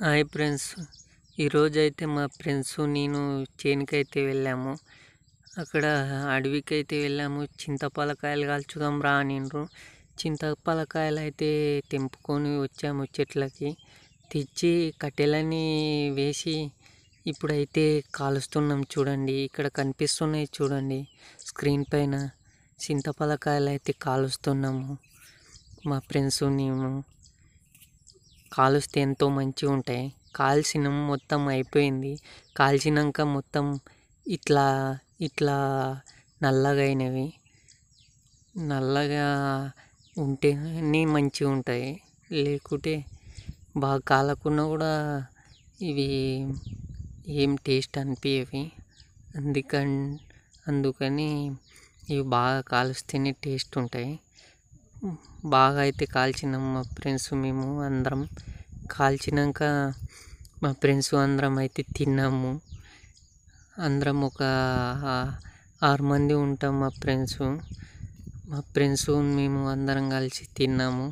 Hi friends, ఈరోజైతే మా friends నేను చేనుకైతే వెళ్ళాము. అక్కడ అడవికైతే వెళ్ళాము. చింతపలకాయలు కాల్చుదాం రా అనిండ్రు. చింతపలకాయలు అయితే తెంపుకొని వచ్చాము. చెట్లకి తెచ్చి కట్టెలని వేసి ఇప్పుడైతే కాలుస్తున్నాం. చూడండి, ఇక్కడ కనిపిస్తున్నాయి చూడండి స్క్రీన్ పైన. చింతపలకాయలు అయితే కాలుస్తున్నాము. మా ఫ్రెండ్స్ మేము కాలుస్తే ఎంతో మంచిగా ఉంటాయి. కాల్చినాం, మొత్తం అయిపోయింది. కాల్చినాక మొత్తం ఇట్లా ఇట్లా నల్లగా అయినవి. నల్లగా ఉంటేనే మంచిగా ఉంటాయి, లేకుంటే బాగా కాలకున్నా కూడా ఇవి ఏం టేస్ట్ అనిపించవి. అందుకని ఇవి బాగా కాలుస్తేనే టేస్ట్ ఉంటాయి. బాగా అయితే కాల్చినాం మా ఫ్రెండ్స్ మేము అందరం. కాల్చినాక మా ఫ్రెండ్స్ అందరం అయితే తిన్నాము. అందరం ఒక 6 మంది ఉంటాం. మా ఫ్రెండ్స్ మేము అందరం కలిసి తిన్నాము.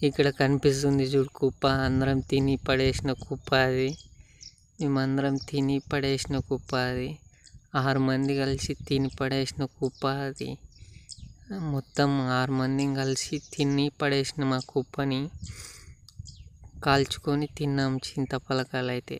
ఇక్కడ కనిపిస్తుంది చూడు కుప్ప, అందరం తిని పడేసిన కుప్ప అది. మేమందరం తిని పడేసిన కుప్ప అది. 6 మంది కలిసి తిని పడేసిన కుప్ప అది. మొత్తం 6 మందిని కలిసి తిని పడేసిన మా కుప్పని కాల్చుకొని తిన్నాం చింతపలకాయలు అయితే.